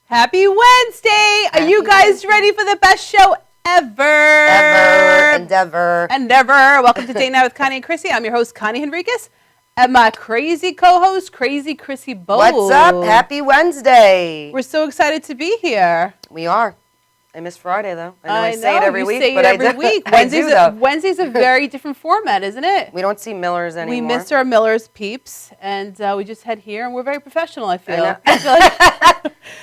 Happy Wednesday! Are you guys ready for the best show ever? Endeavor. Welcome to Date Night with Connie and Chrissy. I'm your host, Connie Henriquez, and my crazy co-host, Crazy Chrissy Bowles. What's up? Happy Wednesday. We're so excited to be here. We are. I miss Friday, though. I say it every week, but every week. Wednesday's a very different format, isn't it? We don't see Millers anymore. We miss our Millers peeps, and we just head here, and we're very professional, I feel.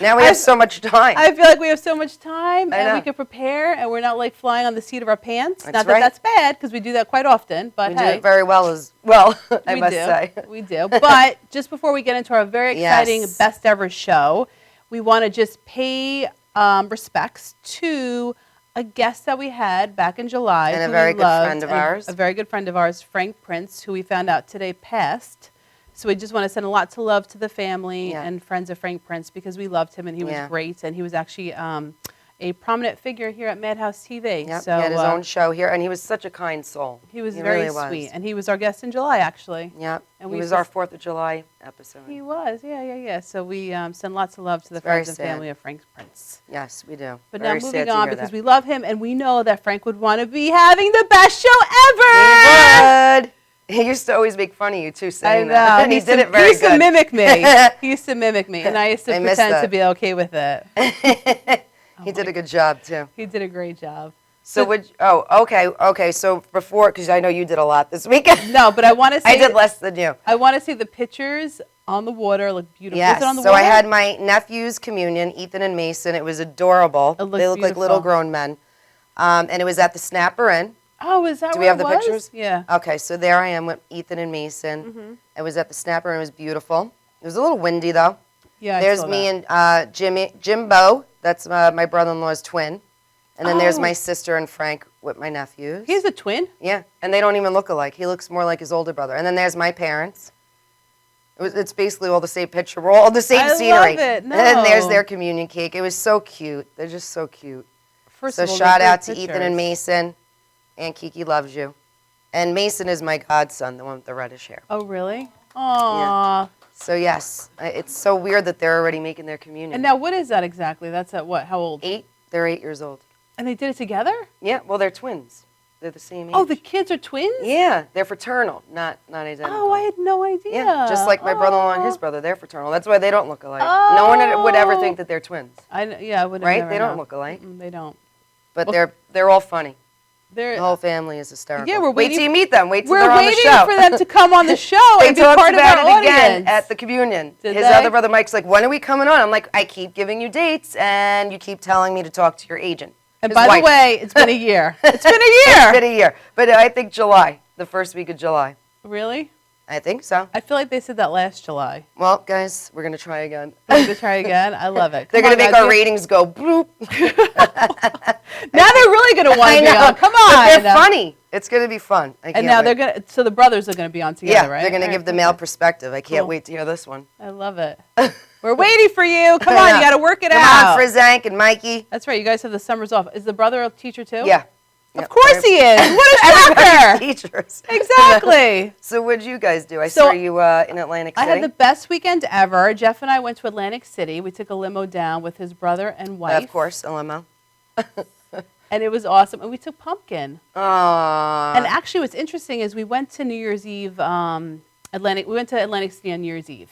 Now we have so much time. I feel like we have so much time, and we can prepare, and we're not like flying on the seat of our pants. Not that that's bad, because we do that quite often, but we do it very well as well, I must say. We do. But just before we get into our very exciting best ever show, we want to just pay respects to a guest that we had back in July. And a very good friend of ours. A very good friend of ours, Frank Prince, who we found out today passed. So we just want to send a lot of love to the family and friends of Frank Prince because we loved him and he was great. And he was actually a prominent figure here at Madhouse TV. Yep, so, he had his own show here, and he was such a kind soul. He was very sweet. And he was our guest in July, actually. Yep, and he was our 4th of July episode. He was, yeah. So we send lots of love to the friends and family of Frank Prince. Yes, we do. But now moving on, because we love him, and we know that Frank would want to be having the best show ever! He would! He used to always make fun of you, too, saying that. And he did it very good. He used to mimic me. He used to mimic me, and I used to pretend to be okay with it. He did a good job, too. He did a great job. So okay. So before, because I know you did a lot this weekend. No, but I want to say. I did less than you. I want to see the pictures on the water. Look beautiful. Yes. Was it on the so water? I had my nephew's communion, Ethan and Mason. It was adorable. They look like little grown men. And it was at the Snapper Inn. Oh, is that Do we have the was? pictures? Yeah. Okay, so there I am with Ethan and Mason. Mm-hmm. It was at the Snapper Inn. It was beautiful. It was a little windy, though. Yeah, There's me and Jimbo. That's my brother-in-law's twin. And then there's my sister and Frank with my nephews. He's a twin? Yeah, and they don't even look alike. He looks more like his older brother. And then there's my parents. It's basically all the same picture. We're all the same scenery. I love it. No. And then there's their communion cake. It was so cute. They're just so cute. First of all, shout out to Ethan and Mason. And Kiki loves you. And Mason is my godson, the one with the reddish hair. Oh, really? Aww. Yeah. So, yes, it's so weird that they're already making their communion. And now what is that exactly? That's at what? How old? 8. They're 8 years old. And they did it together? Yeah, well, they're twins. They're the same age. Oh, the kids are twins? Yeah, they're fraternal, not identical. Oh, I had no idea. Yeah, just like my brother-in-law and his brother, they're fraternal. That's why they don't look alike. No one would ever think that they're twins. I would never Right? They don't look alike. They don't. But they're all funny. The whole family is hysterical. Yeah, wait till you meet them. Wait till they're on the show. We're waiting for them to come on the show and be part of our audience. Again at the communion. His other brother Mike's like, when are we coming on? I'm like, I keep giving you dates, and you keep telling me to talk to your agent. And by the way, it's been a year. It's been a year. It's been a year. But I think July, the first week of July. Really? I think so. I feel like they said that last July. Well, guys, we're going to try again. We're going to try again? I love it. They're going to make our ratings go bloop. Now they're really going to want to be on. Come on. But they're funny. It's going to be fun. And now they're going to, so the brothers are going to be on together, right? Yeah, they're going to give the male perspective. I can't wait to hear this one. I love it. We're waiting for you. Come on, you got to work it out. Come on, Frizank and Mikey. That's right. You guys have the summers off. Is the brother a teacher too? Yeah. Of course he is. What a shocker. Teachers. Exactly. So what did you guys do? I saw you in Atlantic City. I had the best weekend ever. Jeff and I went to Atlantic City. We took a limo down with his brother and wife. Of course, a limo. And it was awesome. And we took Pumpkin. Aww. And actually what's interesting is we went to New Year's Eve, we went to Atlantic City on New Year's Eve.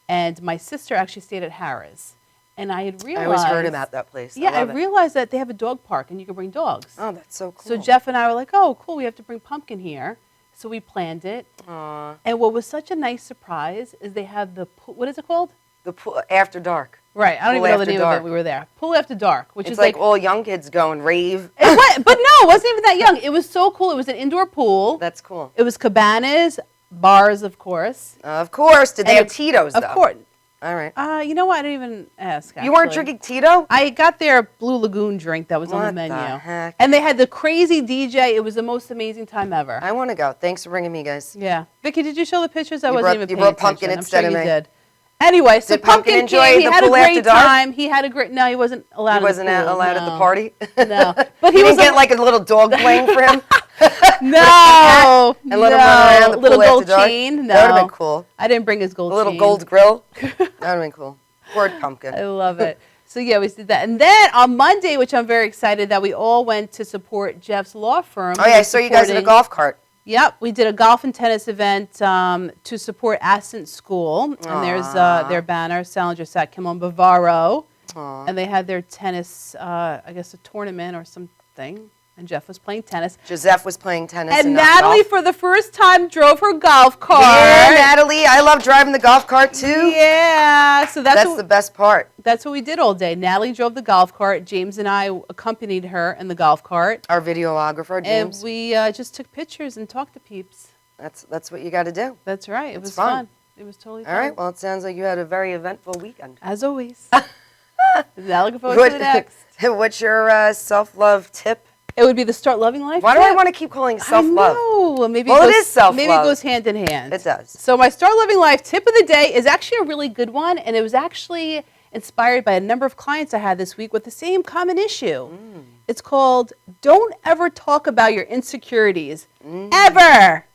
And my sister actually stayed at Harrah's. And I had realized... I always heard about that place. Yeah, I realized that they have a dog park and you can bring dogs. Oh, that's so cool. So Jeff and I were like, oh, cool, we have to bring Pumpkin here. So we planned it. Aww. And what was such a nice surprise is they have the pool, what is it called? The pool after dark. Right, I don't even know the name of it. We were there. Pool after dark, which is like all young kids go and rave. But no, it wasn't even that young. It was so cool. It was an indoor pool. That's cool. It was cabanas, bars, of course. Of course. Did they have Tito's, though? Of course. All right. You know what? I didn't even ask, actually. You weren't drinking Tito? I got their Blue Lagoon drink that was on the menu. What the heck? And they had the crazy DJ. It was the most amazing time ever. I want to go. Thanks for bringing me, guys. Yeah. Vicky, did you show the pictures? I wasn't even paying attention. You brought Pumpkin instead of me. I'm sure you did. Anyway, so Pumpkin enjoy came. He the had a pool great after dark? time. He had a great... No, he wasn't allowed. He wasn't allowed at the party? No. But he didn't get like a little dog playing for him? No. And let him run around the little pool gold after dark? chain? No. That would have been cool. I didn't bring his gold chain. A little gold grill? That would have been cool. Word Pumpkin. I love it. So yeah, we did that. And then on Monday, which I'm very excited that we all went to support Jeff's law firm. Oh yeah, I saw you guys in a golf cart. Yep, we did a golf and tennis event to support Ascent School. Aww. And there's their banner, Salinger Sat Kimon Bavaro. Aww. And they had their tennis, I guess a tournament or something. And Jeff was playing tennis. Joseph was playing tennis. And Natalie, for the first time, drove her golf cart. Yeah, Natalie. I love driving the golf cart, too. Yeah. So that's the best part. That's what we did all day. Natalie drove the golf cart. James and I accompanied her in the golf cart. Our videographer, James. And we just took pictures and talked to peeps. That's what you got to do. That's right. It was fun. It was totally fun. All right. Well, it sounds like you had a very eventful weekend. As always. Now looking forward to the next. What's your self-love tip? It would be the Start Loving Life. Why do I want to keep calling it self-love? No, maybe it is self-love. Maybe it goes hand in hand. It does. So my Start Loving Life tip of the day is actually a really good one, and it was actually inspired by a number of clients I had this week with the same common issue. It's called "Don't ever talk about your insecurities ever."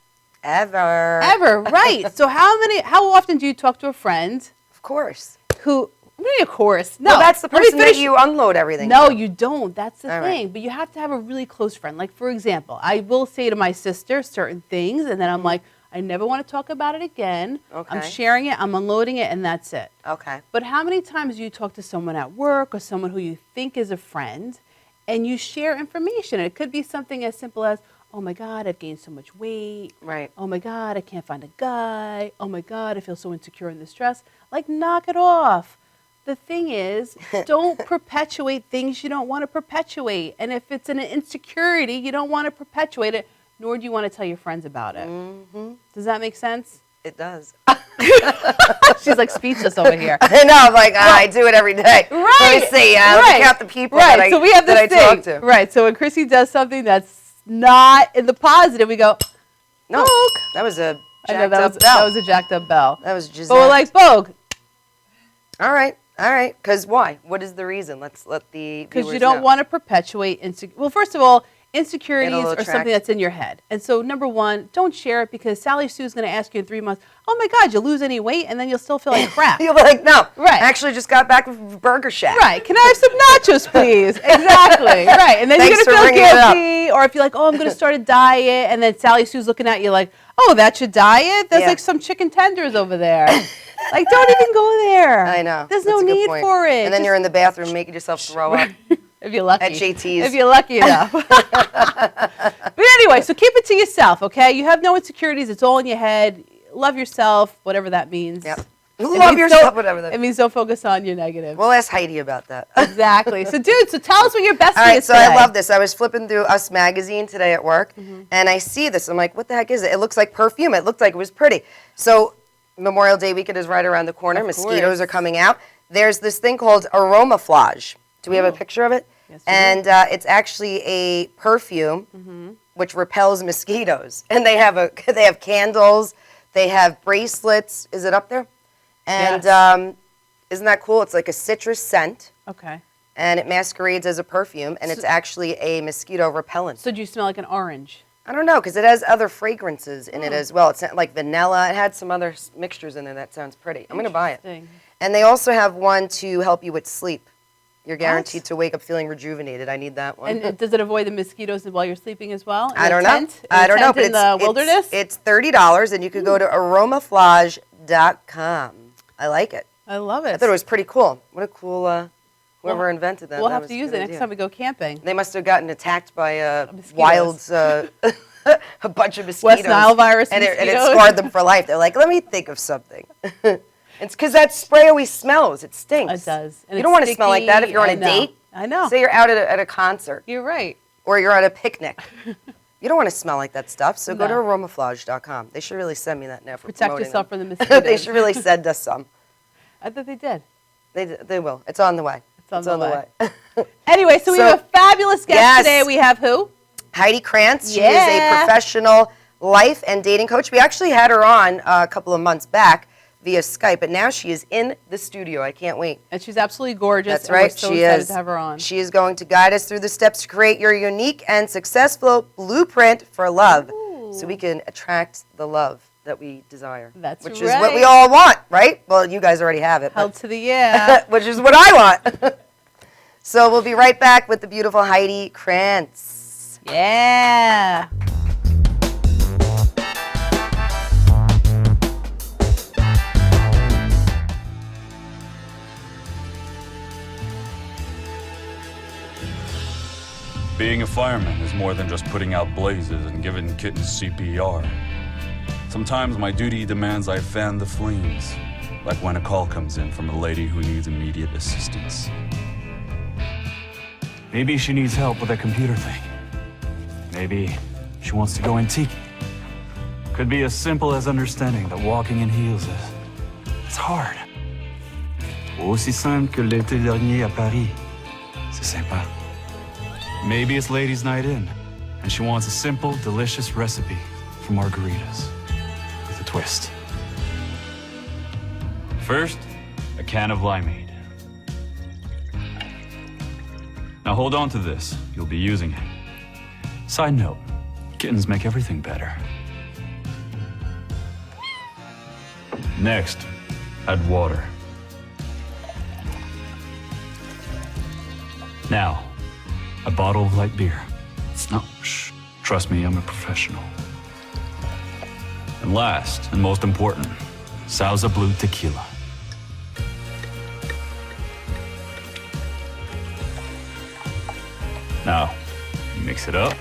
Ever, right? So how often do you talk to a friend? Of course. Who? Maybe of course. No, well, that's the person that you unload everything. No, to. you don't. That's the thing. Right. But you have to have a really close friend. Like, for example, I will say to my sister certain things, and then I'm like, I never want to talk about it again. Okay. I'm sharing it, I'm unloading it, and that's it. Okay. But how many times do you talk to someone at work or someone who you think is a friend, and you share information? It could be something as simple as, oh my God, I've gained so much weight. Right. Oh my God, I can't find a guy. Oh my God, I feel so insecure and distressed. Like, knock it off. The thing is, don't perpetuate things you don't want to perpetuate. And if it's an insecurity, you don't want to perpetuate it, nor do you want to tell your friends about it. Mm-hmm. Does that make sense? It does. She's like speechless over here. I know. I'm like, I do it every day. Right. Let me see. Let me count the people that I talk to. Right. So when Chrissy does something that's not in the positive, we go, no, Bogue. That was a jacked up bell. That was a jacked up bell. That was just. But we're like, Bogue. All right. Because why? What is the reason? Let's let the because you don't want to perpetuate well, first of all, insecurities are something that's in your head. And so, number one, don't share it because Sally Sue is going to ask you in 3 months, oh my God, you lose any weight? And then you'll still feel like crap. You'll be like, no. Right. I actually just got back from Burger Shack. Right. Can I have some nachos, please? Exactly. Right. And then you're going to feel guilty. Or if you're like, oh, I'm going to start a diet. And then Sally Sue's looking at you like, oh, that's your diet? There's like some chicken tenders over there. Like, don't even go there. I know. There's no need for it. And then you're in the bathroom making yourself throw up. If you're lucky. At JT's. If you're lucky enough. But anyway, so keep it to yourself, okay? You have no insecurities. It's all in your head. Love yourself, whatever that means. Yep. Love yourself, whatever that means. It means don't focus on your negatives. We'll ask Heidi about that. Exactly. So, dude, tell us what your best thing is today. I love this. I was flipping through Us Magazine today at work, and I see this. I'm like, what the heck is it? It looks like perfume. It looked like it was pretty. So Memorial Day weekend is right around the corner. Mosquitoes are coming out. There's this thing called Aromaflage. Do we have a picture of it? Yes, and it's actually a perfume which repels mosquitoes. And they have candles. They have bracelets. Is it up there? And isn't that cool? It's like a citrus scent. Okay. And it masquerades as a perfume, and it's actually a mosquito repellent. So do you smell like an orange? I don't know, because it has other fragrances in it as well. It's like vanilla. It had some other mixtures in there that sounds pretty. I'm going to buy it. And they also have one to help you with sleep. You're guaranteed to wake up feeling rejuvenated. I need that one. And does it avoid the mosquitoes while you're sleeping as well? I don't know. I don't know. But in the wilderness? It's $30, and you could go to aromaflage.com. I like it. I love it. I thought it was pretty cool. What a cool... Whoever invented that. We'll have to use it next time we go camping. They must have gotten attacked by a bunch of mosquitoes. West Nile virus and it scarred them for life. They're like, let me think of something. It's because that spray always smells. It stinks. It does. And you don't want to smell like that if you're on a date. I know. Say you're out at a concert. You're right. Or you're at a picnic. You don't want to smell like that stuff, so go to aromaflage.com. They should really send me that now for protect yourself from the mosquitoes. They should really send us some. I thought they did. They will. It's on the way. It's on the way. Anyway, so we have a fabulous guest today. We have who? Heidi Krantz. She is a professional life and dating coach. We actually had her on a couple of months back via Skype, but now she is in the studio. I can't wait. And she's absolutely gorgeous. That's right. We're so excited to have her on. She is going to guide us through the steps to create your unique and successful blueprint for love so we can attract the love. that we desire. That's which right. is what we all want, right? Well, you guys already have it. Held to the yeah. Which is what I want. So we'll be right back with the beautiful Heidi Krantz. Yeah. Being a fireman is more than just putting out blazes and giving kittens CPR. Sometimes my duty demands I fan the flames, like when a call comes in from a lady who needs immediate assistance. Maybe she needs help with a computer thing. Maybe she wants to go antique. Could be as simple as understanding that walking in heels it's hard. Aussi simple que l'été dernier à Paris. C'est sympa. Maybe it's ladies' night in, and she wants a simple, delicious recipe for margaritas with a twist. First, a can of limeade. Now hold on to this, you'll be using it. Side note, kittens make everything better. Next, add water. Now, a bottle of light beer. No, shh. Trust me, I'm a professional. And last, and most important, Sauza Blue tequila. Now, mix it up.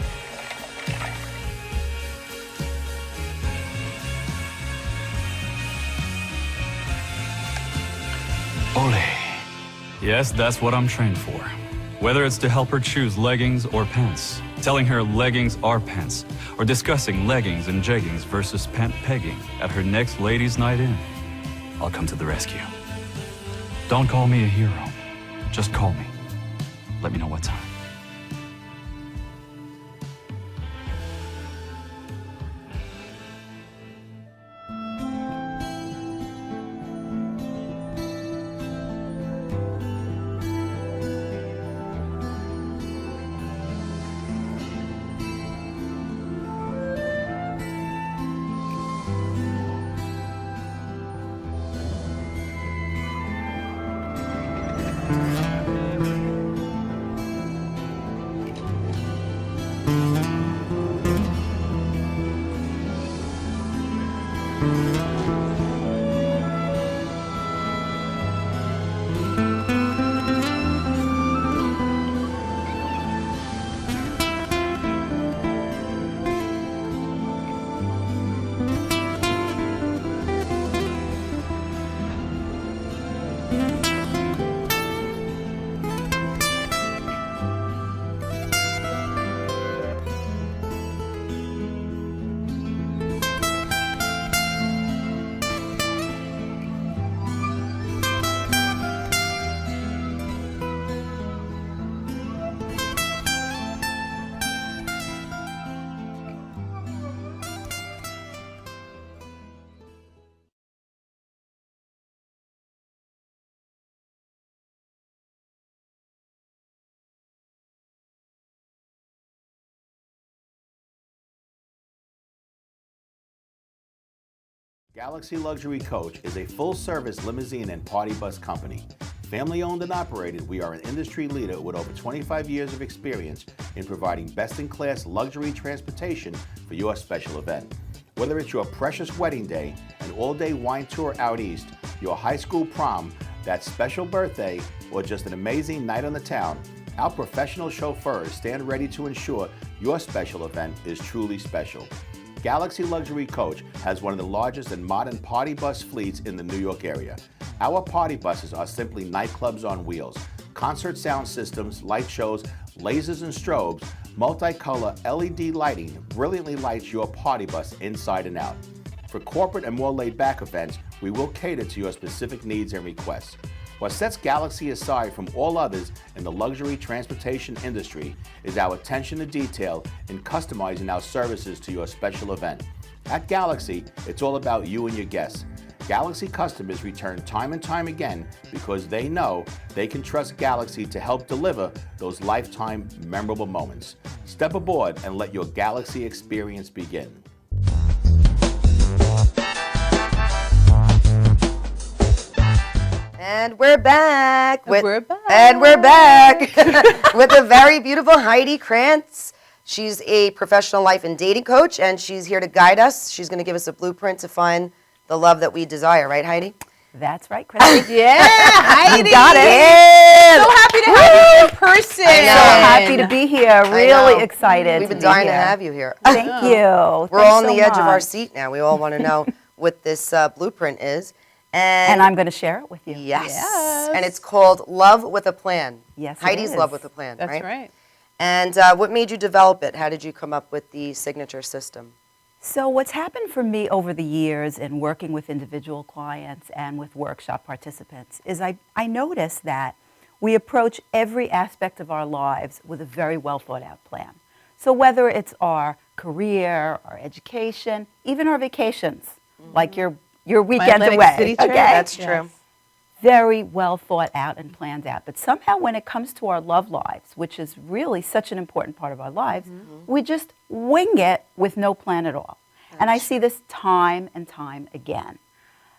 Ole. Yes, that's what I'm trained for. Whether it's to help her choose leggings or pants, telling her leggings are pants, or discussing leggings and jeggings versus pant pegging at her next ladies' night in, I'll come to the rescue. Don't call me a hero. Just call me. Let me know what time. Galaxy Luxury Coach is a full-service limousine and party bus company. Family-owned and operated, we are an industry leader with over 25 years of experience in providing best-in-class luxury transportation for your special event. Whether it's your precious wedding day, an all-day wine tour out east, your high school prom, that special birthday, or just an amazing night on the town, our professional chauffeurs stand ready to ensure your special event is truly special. Galaxy Luxury Coach has one of the largest and modern party bus fleets in the New York area. Our party buses are simply nightclubs on wheels. Concert sound systems, light shows, lasers and strobes, multicolor LED lighting brilliantly lights your party bus inside and out. For corporate and more laid-back events, we will cater to your specific needs and requests. What sets Galaxy aside from all others in the luxury transportation industry is our attention to detail in customizing our services to your special event. At Galaxy, it's all about you and your guests. Galaxy customers return time and time again because they know they can trust Galaxy to help deliver those lifetime memorable moments. Step aboard and let your Galaxy experience begin. And we're back. We're back. And we're back with a very beautiful Heidi Krantz. She's a professional life and dating coach, and she's here to guide us. She's going to give us a blueprint to find the love that we desire. Right, Heidi? That's right, Chrissy. Yeah, Heidi. Got it. Yeah. So happy to have you in person. I know. So happy to be here. Really excited. We've been to dying be to here. have you here. Thank you. We're all on the edge of our seat now. We all want to know what this blueprint is. And I'm going to share it with you. Yes. And it's called Love with a Plan. Yes, it Heidi's is. Love with a Plan, That's right? right. And what made you develop it? How did you come up with the signature system? So what's happened for me over the years in working with individual clients and with workshop participants is I noticed that we approach every aspect of our lives with a very well thought out plan. So whether it's our career, our education, even our vacations, like your weekend Atlantic away. City trip, okay? That's true. Very well thought out and planned out. But somehow when it comes to our love lives, which is really such an important part of our lives, we just wing it with no plan at all. And I see this time and time again.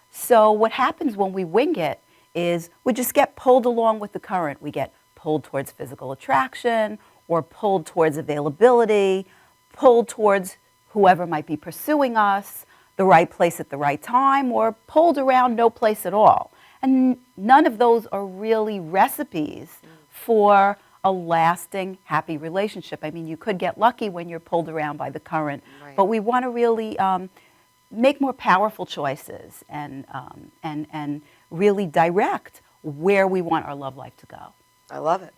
So what happens when we wing it is we just get pulled along with the current. We get pulled towards physical attraction or pulled towards availability, pulled towards whoever might be pursuing us, the right place at the right time, or pulled around no place at all. And none of those are really recipes for a lasting, happy relationship. I mean, you could get lucky when you're pulled around by the current, but we want to really make more powerful choices and really direct where we want our love life to go. I love it.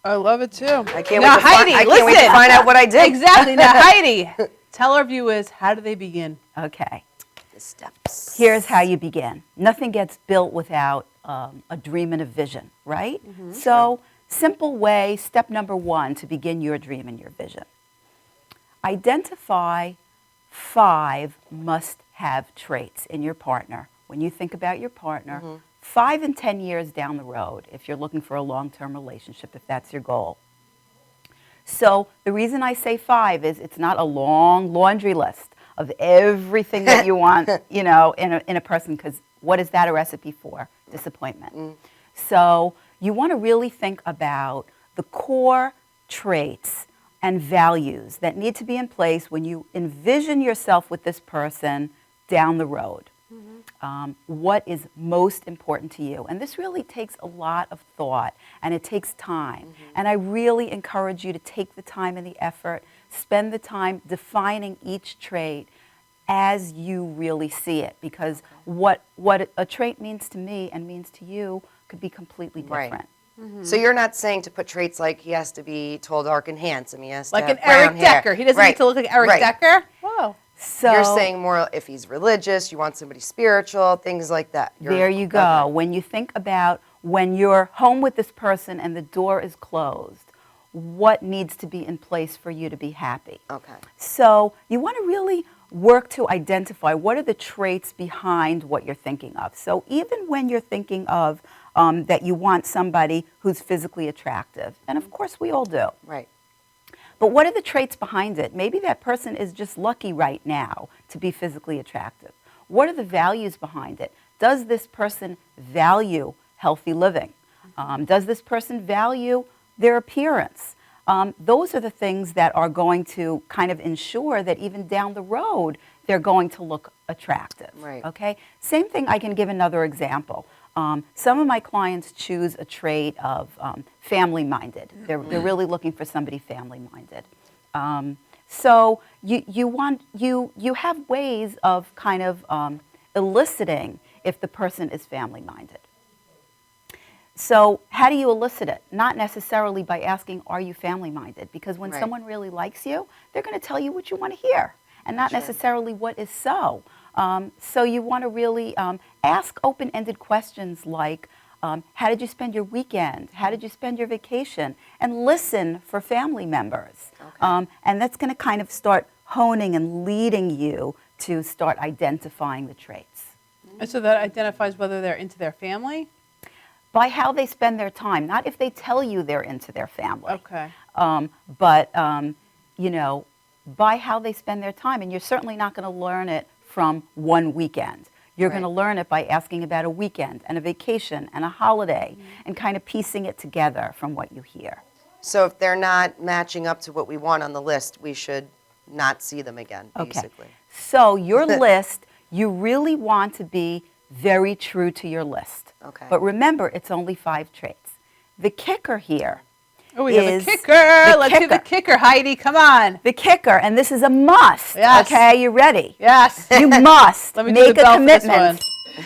I love it too. I can't Now, wait to Heidi, I can't wait to find out what I did. Exactly. Now, Heidi, tell our viewers, how do they begin? Okay. The steps. Here's how you begin. Nothing gets built without a dream and a vision, right? So, simple way, step number one to begin your dream and your vision. Identify 5 must-have traits in your partner. When you think about your partner, 5 and 10 years down the road, if you're looking for a long-term relationship, if that's your goal. So the reason I say 5 is it's not a long laundry list of everything that you want, in a person, because what is that a recipe for? Disappointment. So you want to really think about the core traits and values that need to be in place when you envision yourself with this person down the road. What is most important to you? And this really takes a lot of thought, and it takes time. And I really encourage you to take the time and the effort, spend the time defining each trait as you really see it, because what a trait means to me and means to you could be completely different. So you're not saying to put traits like he has to be tall, dark, and handsome. He has to Like have an Eric brown hair. Decker. He doesn't need to look like Eric Decker. Whoa. So You're saying more if he's religious, you want somebody spiritual, things like that. there you go. When you think about when you're home with this person and the door is closed, what needs to be in place for you to be happy? Okay. So you want to really work to identify what are the traits behind what you're thinking of. So even when you're thinking of that you want somebody who's physically attractive, and of course we all do. Right. But what are the traits behind it? Maybe that person is just lucky right now to be physically attractive. What are the values behind it? Does this person value healthy living? Does this person value their appearance? Those are the things that are going to kind of ensure that even down the road, they're going to look attractive. Right. Okay? Same thing, I can give another example. Some of my clients choose a trait of family-minded. They're really looking for somebody family-minded. So you have ways of kind of eliciting if the person is family-minded. So how do you elicit it? Not necessarily by asking, are you family-minded? Because when someone really likes you, they're going to tell you what you want to hear, and not necessarily what is so. So you want to really ask open-ended questions like, how did you spend your weekend? How did you spend your vacation? And listen for family members. Okay. And that's going to kind of start honing and leading you to start identifying the traits. And so that identifies whether they're into their family? By how they spend their time, not if they tell you they're into their family. Okay. But by how they spend their time. And you're certainly not going to learn it from one weekend. You're going to learn it by asking about a weekend and a vacation and a holiday and kind of piecing it together from what you hear. So if they're not matching up to what we want on the list, we should not see them again, basically. So your list, you really want to be very true to your list. Okay. But remember, it's only 5 traits. The kicker here we have a is kicker. Let's hear the kicker, Heidi. Come on. the kicker, and this is a must. Yes. Okay, you ready? Yes. You must Let me do make the a bell for this commitment.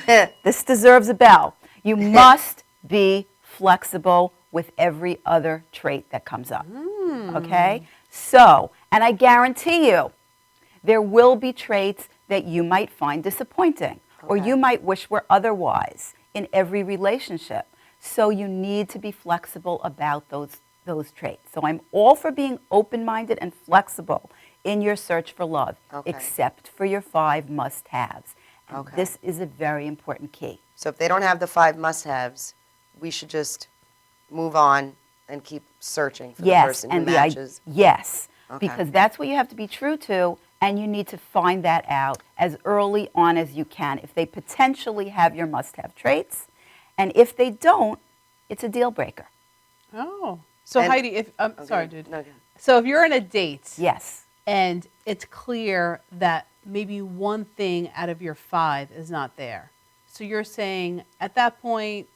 one. This deserves a bell. You must be flexible with every other trait that comes up. Okay? So, and I guarantee you, there will be traits that you might find disappointing or you might wish were otherwise in every relationship. So you need to be flexible about those traits. So I'm all for being open-minded and flexible in your search for love, except for your 5 must-haves. And this is a very important key. So if they don't have the 5 must-haves, we should just move on and keep searching for the person who matches. Yes, because that's what you have to be true to, and you need to find that out as early on as you can if they potentially have your must-have traits. And if they don't, it's a deal breaker. Oh. So Heidi, if sorry, dude. No, So if you're on a date, Yes. and it's clear that maybe one thing out of your 5 is not there. So you're saying at that point,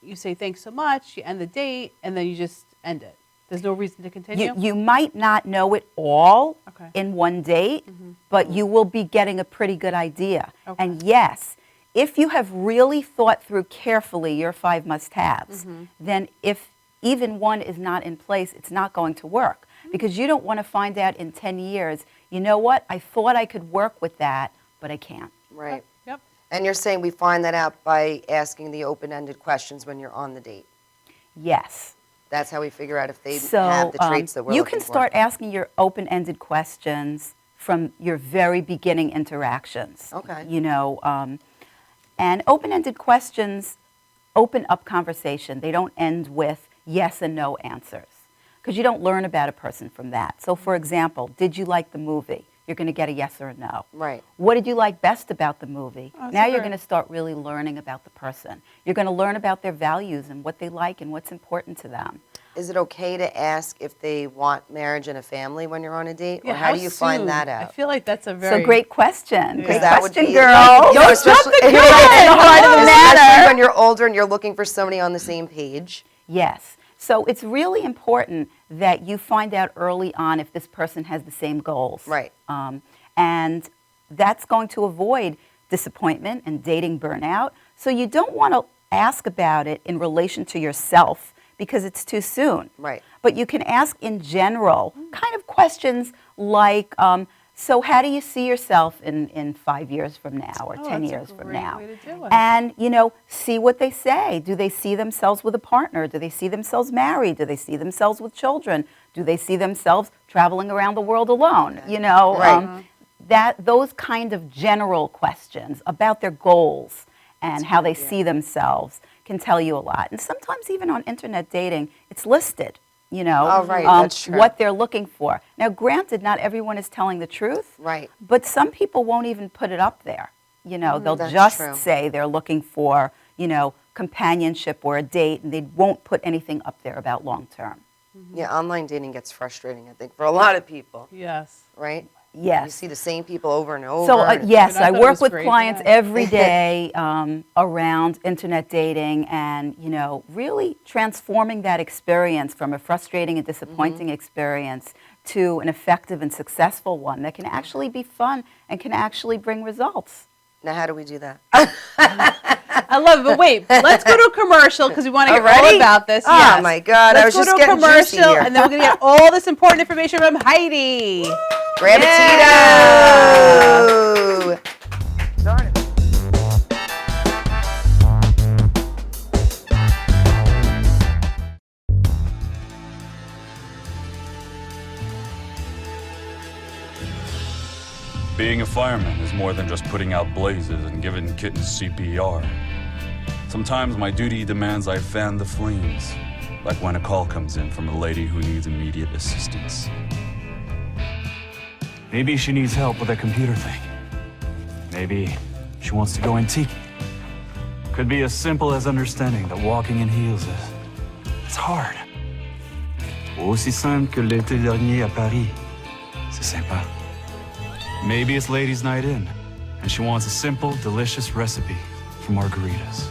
you say thanks so much, you end the date, and then you just end it. There's no reason to continue? You might not know it all Okay. in one date, but you will be getting a pretty good idea. Okay. And yes, if you have really thought through carefully your 5 must-haves, then if even one is not in place, it's not going to work. Because you don't want to find out in 10 years, you know what, I thought I could work with that, but I can't. Right. Yep. And you're saying we find that out by asking the open-ended questions when you're on the date. Yes. That's how we figure out if they So have the traits that we're you looking can for. start asking your open-ended questions from your very beginning interactions. Okay. You know, and open-ended questions open up conversation. They don't end with yes and no answers because you don't learn about a person from that. So, for example, did you like the movie? You're going to get a yes or a no. Right. What did you like best about the movie? Oh, Now you're super. going to start really learning about the person. You're going to learn about their values and what they like and what's important to them. Is it okay to ask if they want marriage and a family when you're on a date? Yeah, or how do you find soon? that I out? feel like that's a very... So great question. Yeah. Great That would question, be- girl. You know, especially- Right to the heart of the matter. Especially when you're older and you're looking for somebody on the same page. Yes. So it's really important that you find out early on if this person has the same goals. Right. And that's going to avoid disappointment and dating burnout. So you don't want to ask about it in relation to yourself because it's too soon. Right. But you can ask in general kind of questions like, so how do you see yourself in 5 years from now or 10 that's a years from great now? way to do it. And, you know, see what they say. Do they see themselves with a partner? Do they see themselves married? Do they see themselves with children? Do they see themselves traveling around the world alone? You know, Right. those kind of general questions about their goals and how they see themselves can tell you a lot. And sometimes even on internet dating, it's listed. You know, Oh, right, that's true. what they're looking for. Now, granted, not everyone is telling the truth, Right. but some people won't even put it up there. You know, they'll that's just true. say they're looking for, you know, companionship or a date, and they won't put anything up there about long term. Yeah, online dating gets frustrating, I think, for a lot of people, Yes. right? You Yes. see the same people over and over. So, and- yes, And I I thought it work was with great, clients yeah. every day around internet dating and, you know, really transforming that experience from a frustrating and disappointing experience to an effective and successful one that can actually be fun and can actually bring results. Now, how do we do that? I love it, but wait, let's go to a commercial because we want to hear all Already? about this. Oh, Yes. my God, Let's I was go just to a getting juicy commercial, here. and then we're going to get all this important information from Heidi. Grab Yeah. a Tito! Being a fireman is more than just putting out blazes and giving kittens CPR. Sometimes my duty demands I fan the flames, like when a call comes in from a lady who needs immediate assistance. Maybe she needs help with that computer thing. Maybe she wants to go antique. Could be as simple as understanding that walking in heels is... it's hard. Aussi simple que l'été dernier à Paris. C'est sympa. Maybe it's ladies' night in, and she wants a simple, delicious recipe for margaritas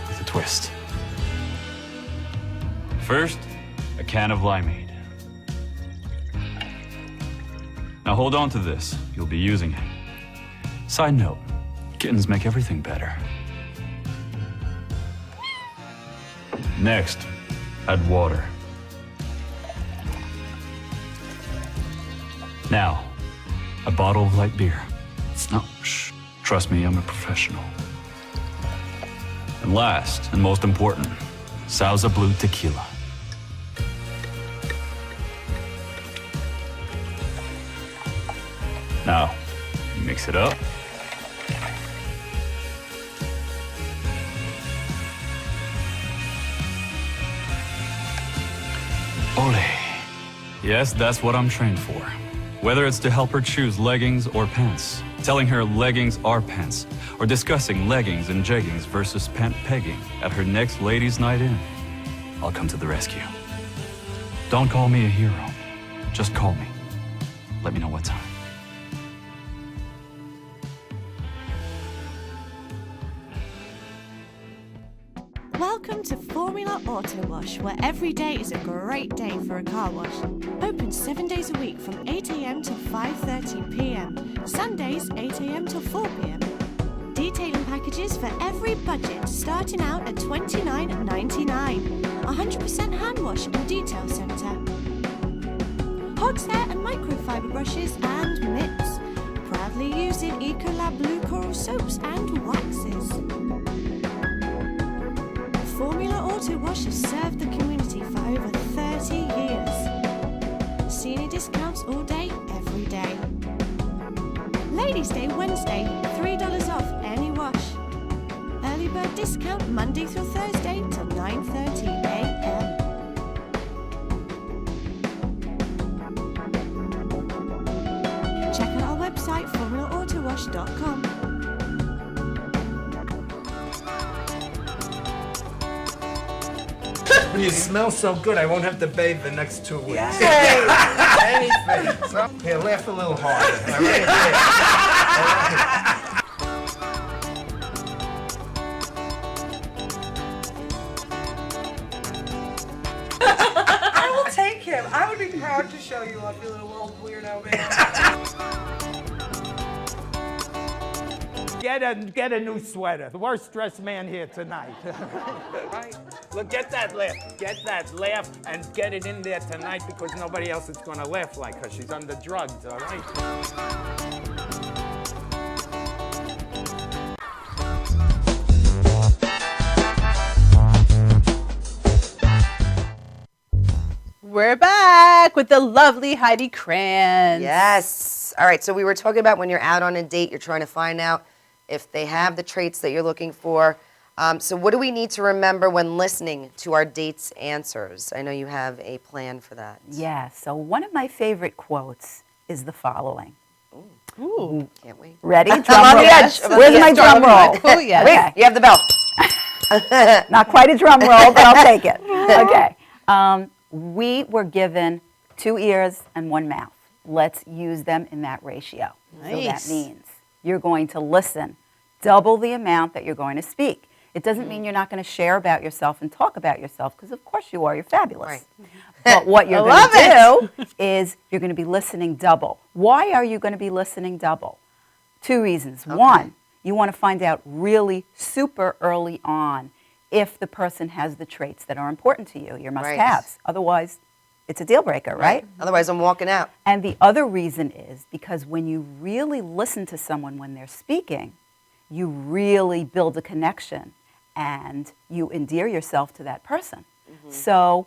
with a twist. First, a can of limeade. Now hold on to this. You'll be using it. Side note, kittens make everything better. Next, add water. Now, a bottle of light beer. No, shh. Trust me, I'm a professional. And last, and most important, Sauza Blue tequila. Now, mix it up. Ole. Yes, that's what I'm trained for. Whether it's to help her choose leggings or pants, telling her leggings are pants, or discussing leggings and jeggings versus pant pegging at her next ladies' night in, I'll come to the rescue. Don't call me a hero. Just call me. Let me know what time. Welcome to Formula Auto Wash, where every day is a great day for a car wash. Open 7 days a week from 8 a.m. to 5:30 p.m. Sundays 8 a.m. to 4 p.m. Detailing packages for every budget, starting out at $29.99. 100% hand wash and detail centre. Hogshair and microfiber brushes and mitts. Proudly using Ecolab Blue Coral soaps and waxes. Formula Auto Wash has served the community for over 30 years. Senior discounts all day, every day. Ladies' Day Wednesday, $3 off any wash. Early bird discount Monday through Thursday till 9:30 a.m. Check out our website, formulaautowash.com. You smell so good, I won't have to bathe the next 2 weeks. Anything. So, here, laugh a little harder. All right? I will take him. I would be proud to show you off, you little old weirdo man. Get a new sweater. The worst dressed man here tonight. Right? Look, get that laugh, and get it in there tonight because nobody else is going to laugh like her. She's under drugs, all right? We're back with the lovely Heidi Krantz. Yes. All right, so we were talking about when you're out on a date, you're trying to find out if they have the traits that you're looking for. So what do we need to remember when listening to our date's answers? I know you have a plan for that. Yeah, so one of my favorite quotes is the following. Ooh. Can't wait. Ready? Drum I'm on roll. the edge. Where's my drum roll? Oh, yeah. Wait, you have the bell. Not quite a drum roll, but I'll take it. Okay. We were given 2 ears and 1 mouth. Let's use them in that ratio. Nice. So that means you're going to listen double the amount that you're going to speak. It doesn't mean you're not going to share about yourself and talk about yourself, because of course you are. You're fabulous. Right. But what you're going to do is you're going to be listening double. Why are you going to be listening double? 2 reasons. Okay. 1, you want to find out really super early on if the person has the traits that are important to you, your must-haves. Right. Otherwise, it's a deal breaker, right? Otherwise, I'm walking out. And the other reason is because when you really listen to someone when they're speaking, you really build a connection and you endear yourself to that person. Mm-hmm. So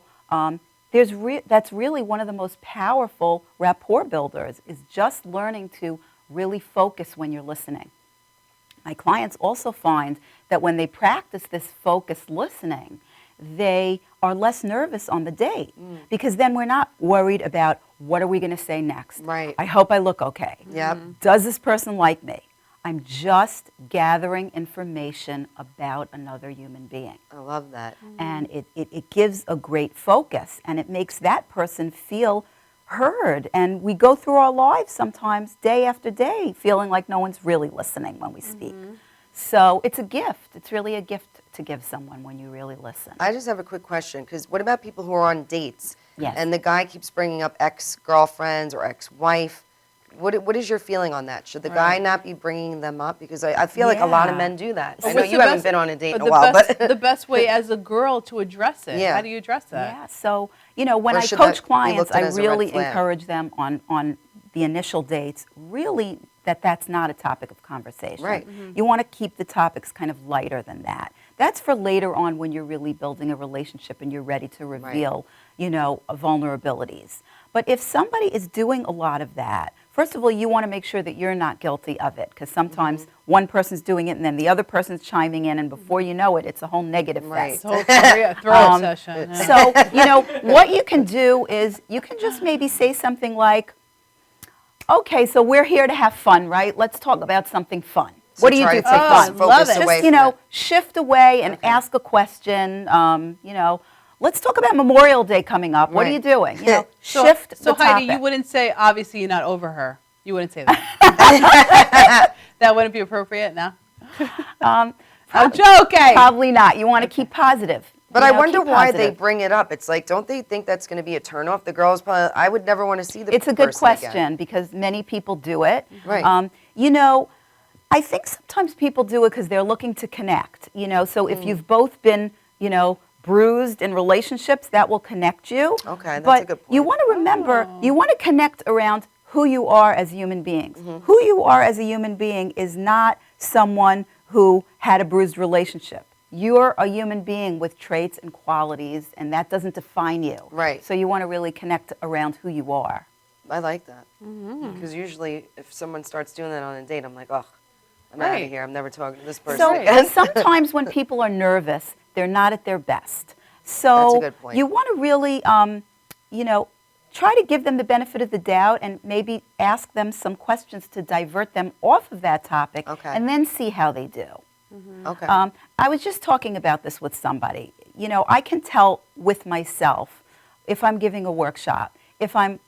that's really one of the most powerful rapport builders, is just learning to really focus when you're listening. My clients also find that when they practice this focused listening, they are less nervous on the date, because then we're not worried about what are we going to say next. Right. I hope I look okay. Yep. Does this person like me? I'm just gathering information about another human being. I love that. And it gives a great focus, and it makes that person feel heard. And we go through our lives sometimes day after day feeling like no one's really listening when we speak. So it's a gift. It's really a gift to give someone when you really listen. I just have a quick question, because what about people who are on dates? Yes. And the guy keeps bringing up ex-girlfriends or ex-wife. What is your feeling on that? Should the guy not be bringing them up? Because I feel like a lot of men do that. I know you haven't been on a date in a while, but the best way as a girl to address it. Yeah. How do you address that? Yeah, so, you know, when Or I should coach that be clients, looked at I as a red really flag? encourage them on the initial dates, really that's not a topic of conversation. Right. You want to keep the topics kind of lighter than that. That's for later on when you're really building a relationship and you're ready to reveal, you know, vulnerabilities. But if somebody is doing a lot of that, first of all, you want to make sure that you're not guilty of it, because sometimes one person's doing it and then the other person's chiming in, and before you know it, it's a whole negative fest. It's a whole throw session. Yeah. So, you know, what you can do is you can just maybe say something like, okay, so we're here to have fun, right? Let's talk about something fun. So What do you try do to for take fun? the focus Love it. away Just, you from know, it. shift away and ask a question. You know, let's talk about Memorial Day coming up. What are Right. you doing? You know, So, shift so the Heidi, topic. you wouldn't say, obviously you're not over her. You wouldn't say that. That wouldn't be appropriate, no? I'm joking. Probably not. You want to keep positive. But You I know, wonder keep why they positive. bring it up. It's like, don't they think that's going to be a turnoff? The girls probably, I would never want to see the It's a good person again. question because many people do it. Right. You know, I think sometimes people do it because they're looking to connect. You know, so if you've both been, you know, bruised in relationships, that will connect you. Okay, that's but a good you point. want to remember, you want to connect around who you are as human beings. Who you are as a human being is not someone who had a bruised relationship. You're a human being with traits and qualities, and that doesn't define you. Right. So you want to really connect around who you are. I like that. Because usually if someone starts doing that on a date, I'm like, oh, I'm out of here. I'm never talking to this person So again. sometimes when people are nervous, they're not at their best. So That's a good point. you want to really, you know, try to give them the benefit of the doubt and maybe ask them some questions to divert them off of that topic, Okay. and then see how they do. Okay. I was just talking about this with somebody. You know, I can tell with myself if I'm giving a workshop, if I'm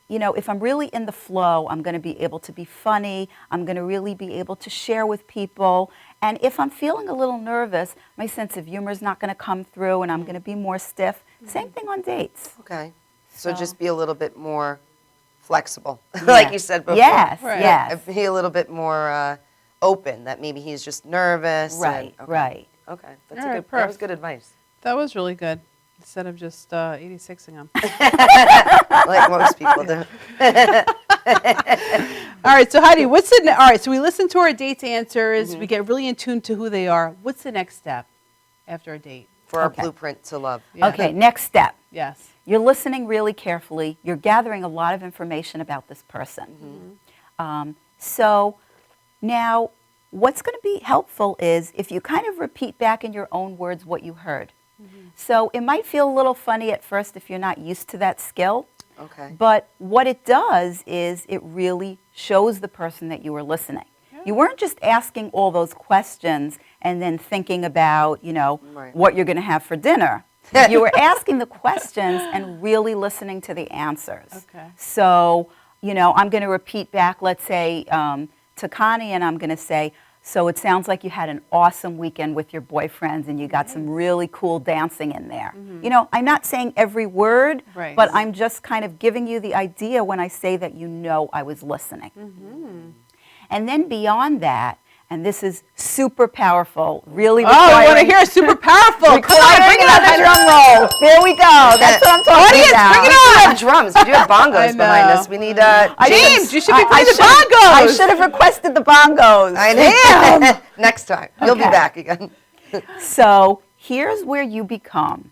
really in the flow, I'm going to be able to be funny. I'm going to really be able to share with people. And if I'm feeling a little nervous, my sense of humor is not going to come through, and I'm going to be more stiff. Same thing on dates. Okay. So just be a little bit more flexible, like you said before. Yes, Right. yes. Be a little bit more open, that maybe he's just nervous. Right, and, okay. right. Okay. That's All right, that was perfect. good advice. That was really good. Instead of just 86ing them. Like most people do. All right, so Heidi, all right, so we listen to our dates answers. We get really in tune to who they are. What's the next step after a date? For our Okay. blueprint to love. Yeah. Okay, next step. Yes. You're listening really carefully. You're gathering a lot of information about this person. So now what's going to be helpful is if you kind of repeat back in your own words what you heard. So it might feel a little funny at first if you're not used to that skill. Okay. But what it does is it really shows the person that you were listening. You weren't just asking all those questions and then thinking about, you know, Right. what you're going to have for dinner. You were asking the questions and really listening to the answers. Okay. So, you know, I'm going to repeat back, let's say, to Connie, and I'm going to say, so it sounds like you had an awesome weekend with your boyfriends and you got some really cool dancing in there. You know, I'm not saying every word, Right. but I'm just kind of giving you the idea when I say that you know I was listening. And then beyond that, and this is super powerful, really Oh, I want to requiring- hear super powerful. Come on, bring it on the on. drum roll. There we go. That's what I'm talking Audience, about. bring it We on. do have drums. We do have I bongos behind know. us. We need James, you should be I playing the should- bongos. I should have requested the bongos. I know. Next time. You'll be Okay. back again. So here's where you become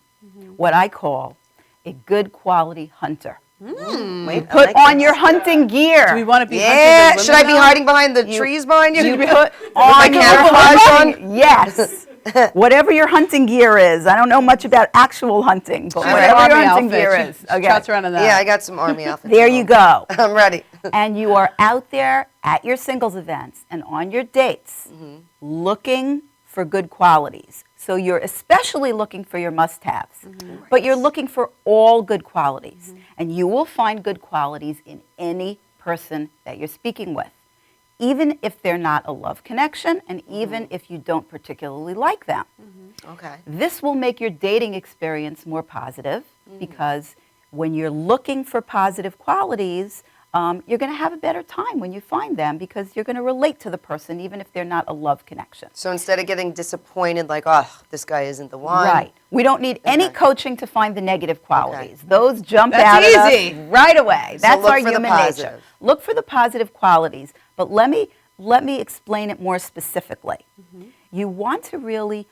what I call a good quality hunter. Wait, Put on your hunting gear. Do we want to be Yeah. hunting the Should I be women now? hiding behind the trees behind you? You put on your camouflage hunting. Yes. Whatever your hunting gear is. I don't know much about actual hunting, but She's an whatever your army hunting outfit. gear She is. Okay. trots around in that. Yeah, I got some army outfits. There you go. I'm ready. and you are out there at your singles events and on your dates looking for good qualities. So you're especially looking for your must-haves, but you're looking for all good qualities. And you will find good qualities in any person that you're speaking with, even if they're not a love connection and even if you don't particularly like them. Okay. This will make your dating experience more positive because when you're looking for positive qualities, you're going to have a better time when you find them because you're going to relate to the person even if they're not a love connection. So instead of getting disappointed like, oh, this guy isn't the one. Right. We don't need any coaching to find the negative qualities. Those jump That's out easy. at us right away. That's look our for the human nature. positive. Look for the positive qualities. But let me explain it more specifically. You want to really,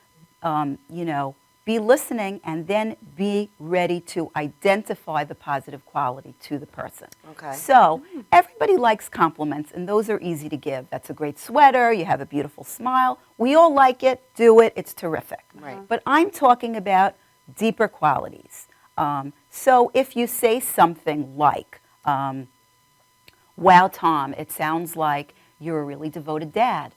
be listening and then be ready to identify the positive quality to the person. Okay. So everybody likes compliments, and those are easy to give. That's a great sweater. You have a beautiful smile. We all like it. Do it. It's terrific. Right. But I'm talking about deeper qualities. So if you say something like, wow, Tom, it sounds like you're a really devoted dad.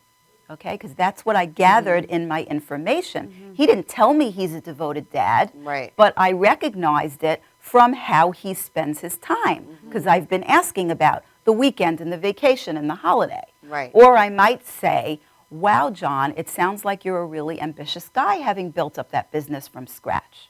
Okay, because that's what I gathered in my information. He didn't tell me he's a devoted dad, Right. but I recognized it from how he spends his time, because I've been asking about the weekend and the vacation and the holiday. Right. Or I might say, wow, John, it sounds like you're a really ambitious guy having built up that business from scratch.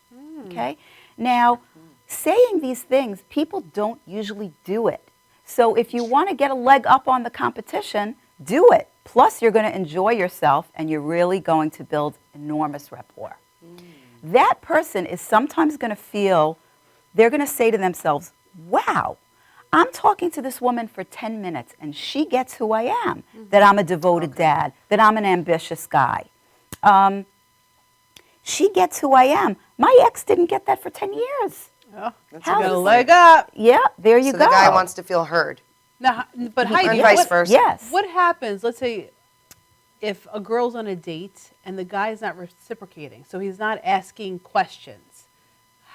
Okay? Now, saying these things, people don't usually do it. So if you want to get a leg up on the competition, do it. Plus, you're going to enjoy yourself, and you're really going to build enormous rapport. That person is sometimes going to feel, they're going to say to themselves, wow, I'm talking to this woman for 10 minutes, and she gets who I am, that I'm a devoted dad, that I'm an ambitious guy. She gets who I am. My ex didn't get that for 10 years. Oh, That's got a amazing. leg up. Yeah, there you So go. the guy wants to feel heard. Now, but Heidi, And vice versa. Yes. what happens, let's say, if a girl's on a date and the guy's not reciprocating, so he's not asking questions?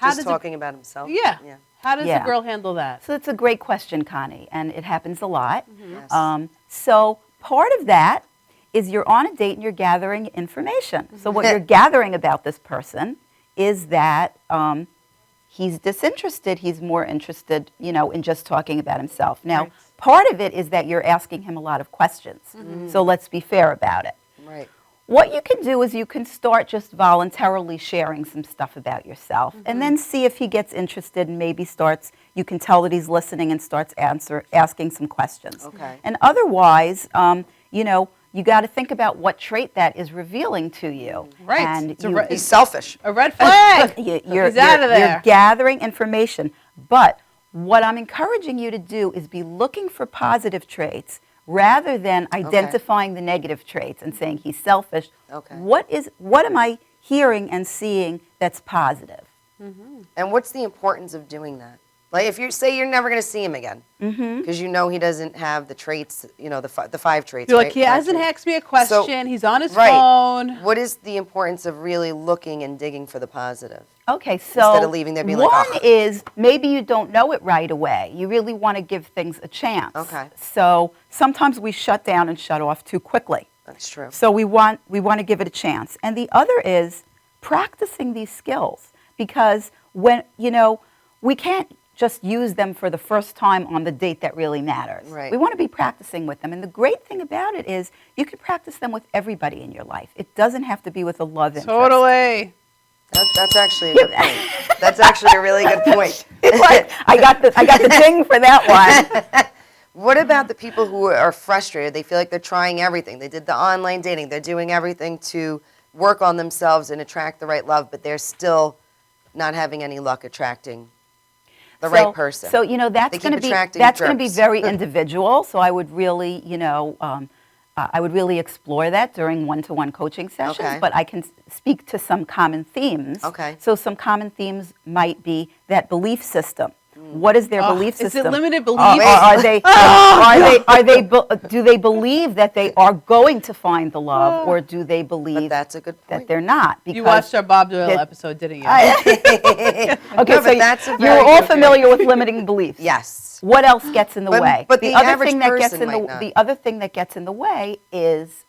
Just talking about himself. Yeah. How does Yeah. a girl handle that? So it's a great question, Connie, and it happens a lot. Yes. So part of that is you're on a date and you're gathering information. So what you're gathering about this person is that he's disinterested. He's more interested, in just talking about himself. Now, Right. part of it is that you're asking him a lot of questions. So let's be fair about it. Right. What you can do is you can start just voluntarily sharing some stuff about yourself and then see if he gets interested and maybe you can tell that he's listening and starts asking some questions. Okay. And otherwise, you got to think about what trait that is revealing to you. Right. And It's a you- re- He's selfish. A red flag. you're He's out of there. You're gathering information. But what I'm encouraging you to do is be looking for positive traits rather than identifying the negative traits and saying he's selfish. Okay. What am I hearing and seeing that's positive? And what's the importance of doing that? Like if you say you're never going to see him again because he doesn't have the traits, the 5 traits. You're right? like, he 5 hasn't traits. asked me a question. He's on his Right. phone. What is the importance of really looking and digging for the positive? Okay, so Instead of leaving there being like, one "Ugh." is maybe you don't know it right away. You really want to give things a chance. Okay. So sometimes we shut down and shut off too quickly. That's true. So we want to give it a chance. And the other is practicing these skills because when, we can't just use them for the first time on the date that really matters. Right. We want to be practicing with them. And the great thing about it is you can practice them with everybody in your life. It doesn't have to be with a love interest. Totally. That's actually a good point. That's actually a really good point. It's like, I got the ding for that one. What about the people who are frustrated? They feel like they're trying everything. They did the online dating. They're doing everything to work on themselves and attract the right love, but they're still not having any luck attracting the right person. So that's They going keep to be attracting jerks. very individual. So I would really explore that during one-to-one coaching sessions. Okay. But I can speak to some common themes. Okay. So some common themes might be that belief system. What is their belief system? Is it limited belief? Do they believe that they are going to find the love, or do they believe that's a good point. that they're not? You watched our Bob Doyle episode, didn't you? Okay, No, so but that's a you're very all good familiar with limiting beliefs. Yes. What else gets in the way? But the other average thing that gets person in might not. the other thing that gets in the way is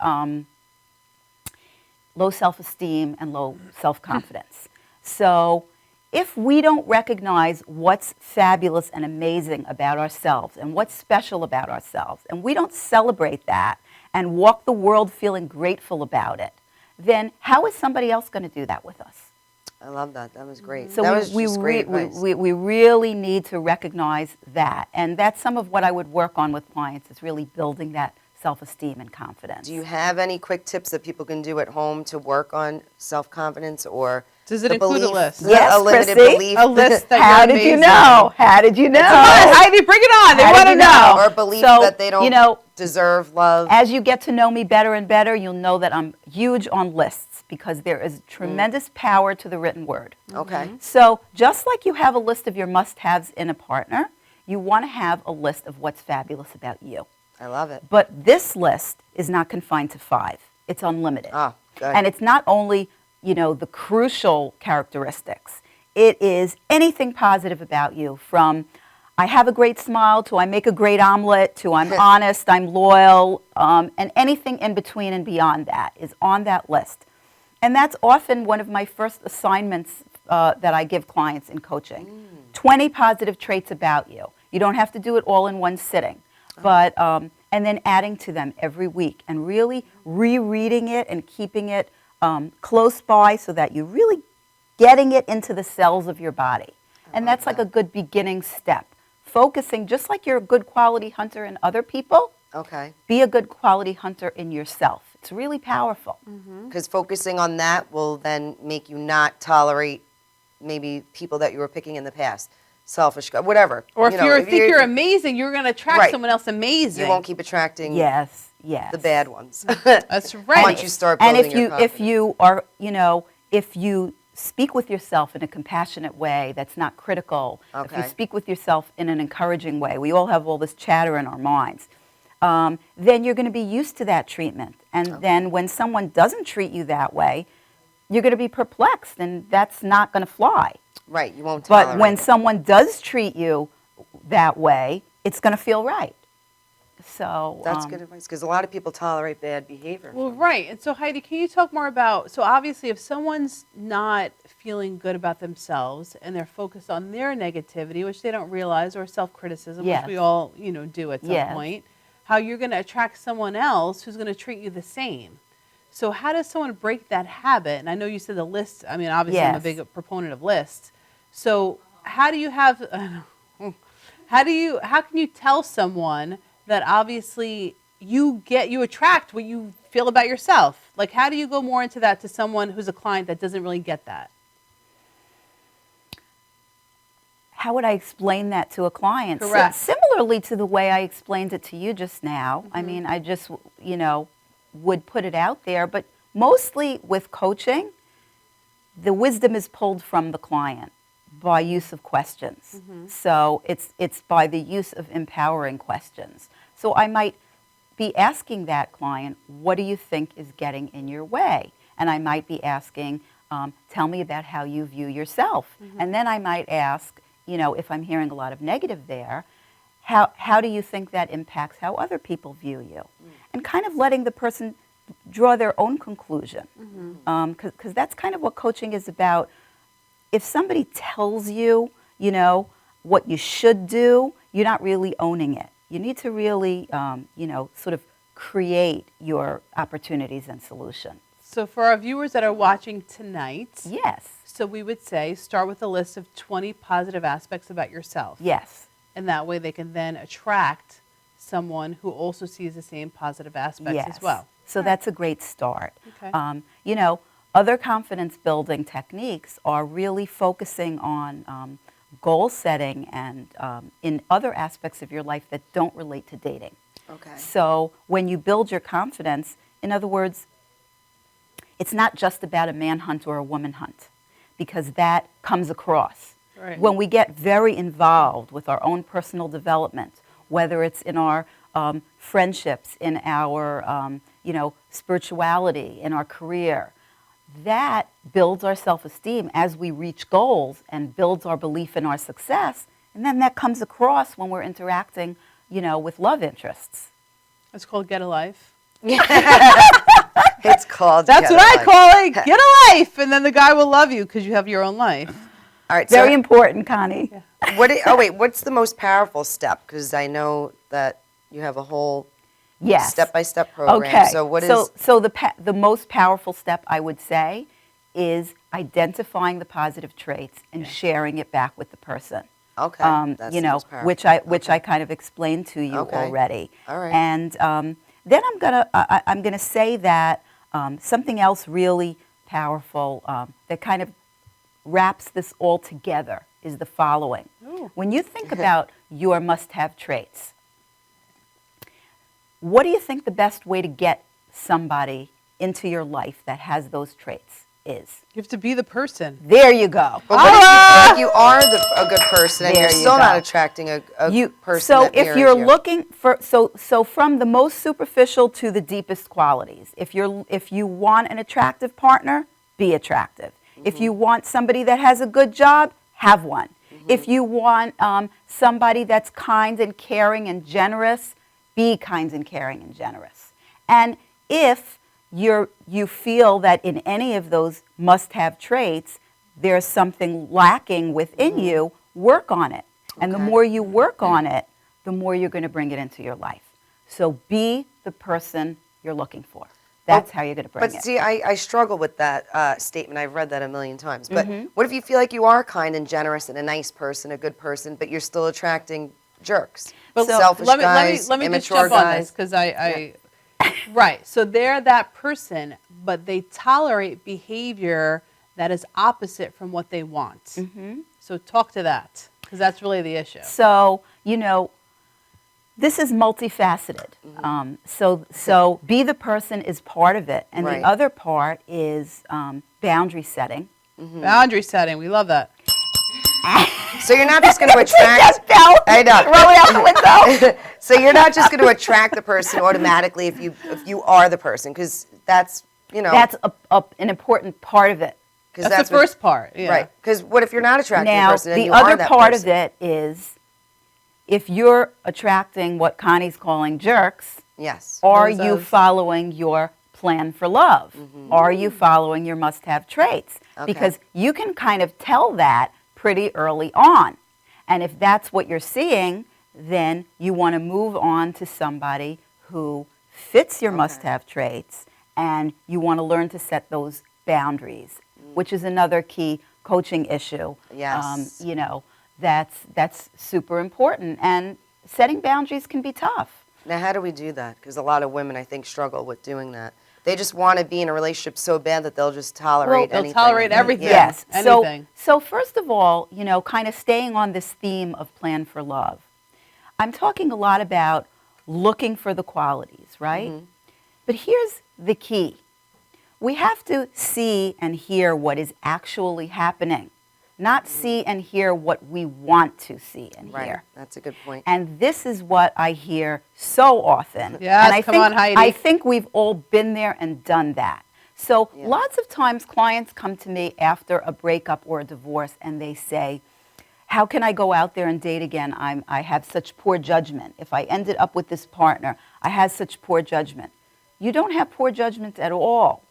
low self-esteem and low self-confidence. So if we don't recognize what's fabulous and amazing about ourselves and what's special about ourselves, and we don't celebrate that and walk the world feeling grateful about it, then how is somebody else going to do that with us? I love that. That was great. So that was just great advice. we really need to recognize that. And that's some of what I would work on with clients, is really building that self-esteem and confidence. Do you have any quick tips that people can do at home to work on self-confidence, or does it include a list? Yes, a limited Chrissy. belief? A list that How you're did you amazing. know? How did you know? Heidi, bring it on. They How want did to you know. Or belief So, that they don't you know, deserve love. As you get to know me better and better, you'll know that I'm huge on lists, because there is tremendous power to the written word. Okay. So just like you have a list of your must-haves in a partner, you want to have a list of what's fabulous about you. I love it. But this list is not confined to 5. It's unlimited. Ah, good. And it's not only, the crucial characteristics. It is anything positive about you, from I have a great smile to I make a great omelet to I'm honest, I'm loyal, and anything in between and beyond that is on that list. And that's often one of my first assignments that I give clients in coaching. 20 positive traits about you. You don't have to do it all in one sitting, but and then adding to them every week and really rereading it and keeping it close by, so that you're really getting it into the cells of your body. And that's like a good beginning step. Focusing, just like you're a good quality hunter in other people, Okay. be a good quality hunter in yourself. It's really powerful. Because focusing on that will then make you not tolerate maybe people that you were picking in the past. Selfish, whatever. Or if you think you're amazing, you're going to attract Right. someone else amazing. You won't keep attracting Yes. the bad ones. That's right. Once you start And building if you your if you are, if you speak with yourself in a compassionate way that's not critical, if you Okay. speak with yourself in an encouraging way, we all have all this chatter in our minds, then you're going to be used to that treatment. And then when someone doesn't treat you that way, you're going to be perplexed, and that's not going to fly. Right, you won't tolerate But when it. someone does treat you that way, it's going to feel right. So That's good advice, because a lot of people tolerate bad behavior. Well, right. And so, Heidi, can you talk more about, so obviously if someone's not feeling good about themselves and they're focused on their negativity, which they don't realize, or self-criticism, Yes. which we all, do at some Yes. point, how you're going to attract someone else who's going to treat you the same. So how does someone break that habit? And I know you said the list, I mean, obviously I'm a Yes. big proponent of lists. So how do you have, how can you tell someone that obviously you attract what you feel about yourself? Like, how do you go more into that to someone who's a client that doesn't really get that? How would I explain that to a client? Correct. Similarly to the way I explained it to you just now. I mean, I just, would put it out there. But mostly with coaching, the wisdom is pulled from the client by use of questions. So it's by the use of empowering questions. So I might be asking that client, what do you think is getting in your way? And I might be asking, tell me about how you view yourself. And then I might ask, if I'm hearing a lot of negative there, how do you think that impacts how other people view you? And kind of letting the person draw their own conclusion. Because that's kind of what coaching is about. If somebody tells you, what you should do, you're not really owning it. You need to really, sort of create your opportunities and solutions. So for our viewers that are watching tonight, Yes. so we would say start with a list of 20 positive aspects about yourself. Yes. And that way they can then attract someone who also sees the same positive aspects Yes. as well. So that's a great start. Okay. Other confidence building techniques are really focusing on goal setting and in other aspects of your life that don't relate to dating. Okay. So when you build your confidence, in other words, it's not just about a man hunt or a woman hunt, because that comes across. Right. When we get very involved with our own personal development, whether it's in our friendships, in our spirituality, in our career, that builds our self-esteem as we reach goals and builds our belief in our success. And then that comes across when we're interacting, with love interests. It's called Get a Life. It's called That's Get what a I Life. call it. Get a life. And then the guy will love you because you have your own life. All right. Very important, Connie. Yeah. What's the most powerful step? Because I know that you have a whole Yes. step-by-step program. Okay. So what is? So the most powerful step, I would say, is identifying the positive traits and sharing it back with the person. Okay. That's the most powerful. which I kind of explained to you Okay. already. All right. And then I'm gonna say that something else really powerful that kind of wraps this all together is the following. Ooh. When you think about your must-have traits, what do you think the best way to get somebody into your life that has those traits is? You have to be the person. There you go. But what if you think you are a good person and There you're you still not go. attracting a person So that if mirrors you're you? looking for so from the most superficial to the deepest qualities, if you want an attractive partner, be attractive. If you want somebody that has a good job, have one. If you want somebody that's kind and caring and generous, be kind and caring and generous. And if you feel that in any of those must-have traits, there's something lacking within you, work on it. And the Okay. more you work on it, the more you're going to bring it into your life. So be the person you're looking for. That's how you're going to bring But it. see, I struggle with that statement. I've read that a million times. But Mm-hmm. what if you feel like you are kind and generous and a nice person, a good person, but you're still attracting jerks? But Selfish guys, let me just immature jump on guys. this because right. So they're that person, but they tolerate behavior that is opposite from what they want. Mm-hmm. So talk to that because that's really the issue. So, this is multifaceted. So be the person is part of it. And Right. the other part is boundary setting. Boundary setting. We love that. So you're not just going to attract. I know. Throw it out the window. So you're not just going to attract the person automatically if you are the person, because that's That's an important part of it. That's the first part. Yeah. Right. Because what if you're not attracting Now, the person and the you are other that part person? of it is if you're attracting what Connie's calling jerks, Yes. are Those you of- following your plan for love? Are you following your must-have traits? Okay. Because you can kind of tell that pretty early on. And if that's what you're seeing, then you want to move on to somebody who fits your must-have traits, and you want to learn to set those boundaries, which is another key coaching issue. Yes. That's super important. And setting boundaries can be tough. Now, how do we do that? Because a lot of women, I think, struggle with doing that. They just want to be in a relationship so bad that they'll just tolerate They'll anything. tolerate everything. Yeah. Yes. Anything. So first of all, kind of staying on this theme of plan for love. I'm talking a lot about looking for the qualities, right? But here's the key. We have to see and hear what is actually happening, not see and hear what we want to see and Right. hear. That's a good point. And this is what I hear so often. Yes, and I come think, on, Heidi. I think we've all been there and done that. So Yeah. lots of times clients come to me after a breakup or a divorce and they say, how can I go out there and date again? I have such poor judgment. If I ended up with this partner, I had such poor judgment. You don't have poor judgment at all.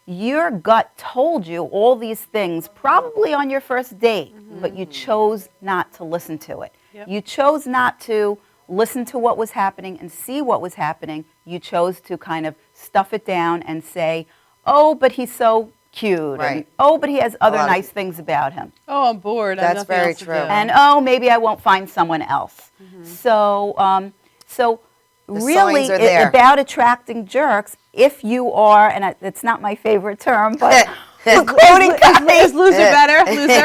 Your gut told you all these things probably on your first date, but you chose not to listen to it. Yep. You chose not to listen to what was happening and see what was happening. You chose to kind of stuff it down and say, oh, but he's so cute. And, Right. oh, but he has other lot of- nice things about him. Oh, I'm bored. I have That's nothing very else to true. do. And oh, maybe I won't find someone else. So really signs are there. about attracting jerks, if you are, and it's not my favorite term, but we're quoting Is loser better? Loser?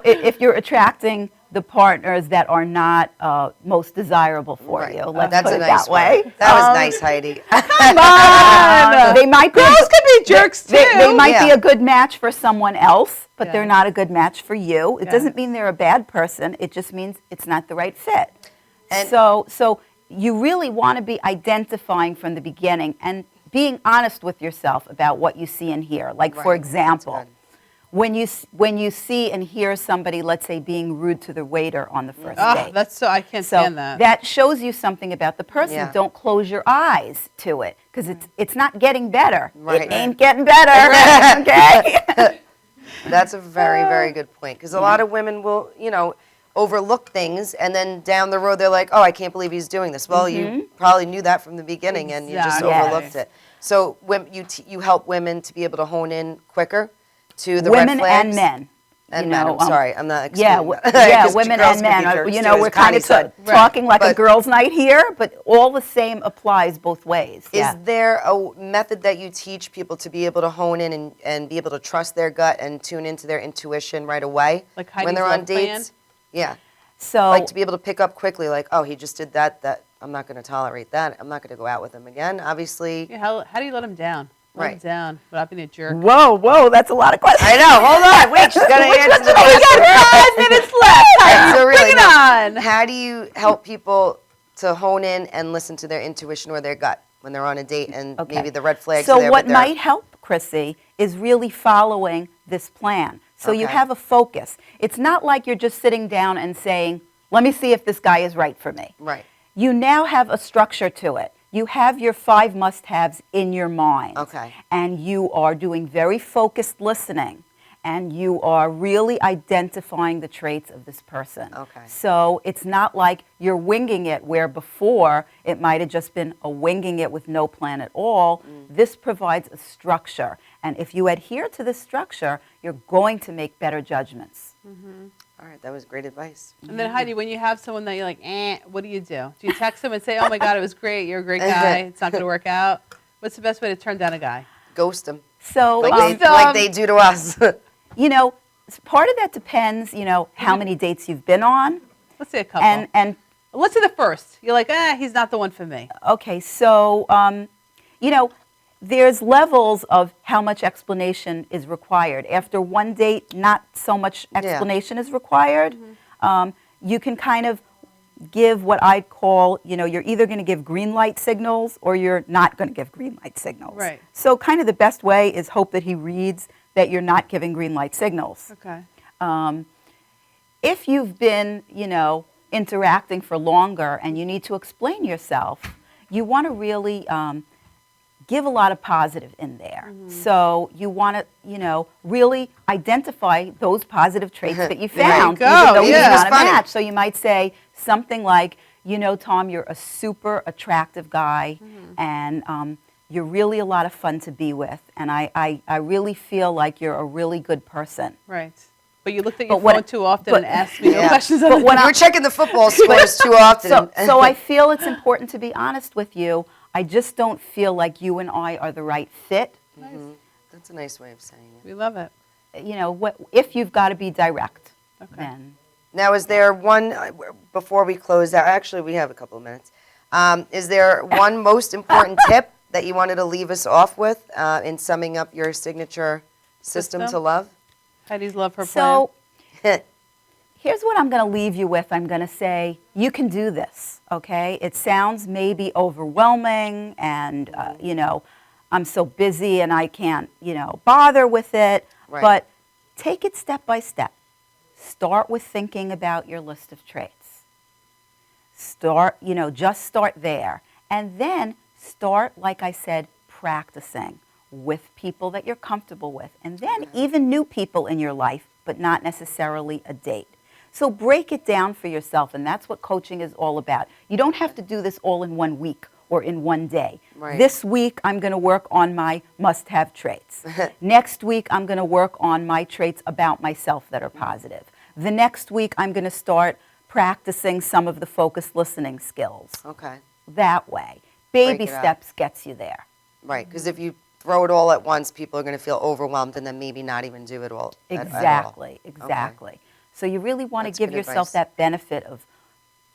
if you're attracting the partners that are not most desirable for you. Let's That's put a it nice that way. one. That was nice, Heidi. Come on. They might Girls can be jerks too. They might be Yeah. a good match for someone else, but Yeah. they're not a good match for you. It Yeah. doesn't mean they're a bad person. It just means it's not the right fit. And- So you really want to be identifying from the beginning and being honest with yourself about what you see and hear. Like, for Right. example, That's when you see and hear somebody, let's say, being rude to the waiter on the first Oh, date. that's so, I can't So stand that. shows you something about the person. Yeah. Don't close your eyes to it because it's not getting better. Right. It ain't getting better. Okay. That's a very, very good point. Because a lot of women will, overlook things, and then down the road they're like, "Oh, I can't believe he's doing this." Well, you probably knew that from the beginning, and you just Exactly. overlooked it. So when you help women to be able to hone in quicker to the Women red flags. and men. And you men. know, I'm sorry, I'm not. Yeah, excluding yeah, 'cause women girls and can be men. jerks You too, know, as we're Connie kind of said. talking like a But- girls' night here, but all the same applies both ways. Is Yeah. there a method that you teach people to be able to hone in and be able to trust their gut and tune into their intuition right away Like when Heidi's they're on love plan? dates? Yeah, So like to be able to pick up quickly, like, oh, he just did that. That I'm not going to tolerate that. I'm not going to go out with him again. Obviously, Yeah, how do you let him down? Let him Right. down without being a jerk. whoa, that's a lot of questions. I know. Hold on, wait. She's got to answer the We question. got 5 minutes left. Right, so really, Bring it no, on. How do you help people to hone in and listen to their intuition or their gut when they're on a date and Okay. maybe the red flags So are there? what but they're- might help, Chrissy, is really following this plan. So you Okay. have a focus. It's not like you're just sitting down and saying, let me see if this guy is right for me. Right. You now have a structure to it. You have your 5 must-haves in your mind. Okay. And you are doing very focused listening. And you are really identifying the traits of this person. Okay. So it's not like you're winging it, where before it might have just been a winging it with no plan at all. This provides a structure. And if you adhere to this structure, you're going to make better judgments. All right, that was great advice. And then Heidi, when you have someone that you're like, what do? Do you text them and say, oh my God, it was great, you're a great guy, it's not going to work out? What's the best way to turn down a guy? Ghost them. So, Like they do to us. you know, part of that depends, how many dates you've been on. Let's say a couple. And let's say the first. You're like, he's not the one for me. okay, so, there's levels of how much explanation is required. After one date, not so much explanation is required. You can kind of give what I call, you're either going to give green light signals or you're not going to give green light signals. Right. So kind of the best way is hope that he reads that you're not giving green light signals. Okay. If you've been, interacting for longer and you need to explain yourself, you want to really give a lot of positive in there. So you want to, really identify those positive traits that you found, go. even though Yeah. he's It's not a funny. match. So you might say something like, Tom, you're a super attractive guy, and you're really a lot of fun to be with, and I really feel like you're a really good person. Right. But you looked at your But what- phone too often but- and asked me no Yeah. questions on But the when You were checking the football scores too often. So I feel it's important to be honest with you. I just don't feel like you and I are the right fit. That's a nice way of saying it. We love it. If you've got to be direct, Okay. then. Now, is there one, before we close out, actually, we have a couple of minutes. Is there one most important tip that you wanted to leave us off with in summing up your signature system to love? Heidi's love her plan. So here's what I'm going to leave you with. I'm going to say, you can do this, okay? It sounds maybe overwhelming and, I'm so busy and I can't, bother with it. Right. But take it step by step. Start with thinking about your list of traits. Just start there. And then start, like I said, practicing with people that you're comfortable with. And then even new people in your life, but not necessarily a date. So break it down for yourself, and that's what coaching is all about. You don't have to do this all in 1 week or in 1 day. Right. This week, I'm going to work on my must-have traits. Next week, I'm going to work on my traits about myself that are positive. The next week, I'm going to start practicing some of the focused listening skills. Okay, That way. Baby Break it up. steps gets you there. right, because if you throw it all at once, people are going to feel overwhelmed and then maybe not even do it all. at all. Exactly, exactly. So you really want to That's give good yourself advice. that benefit of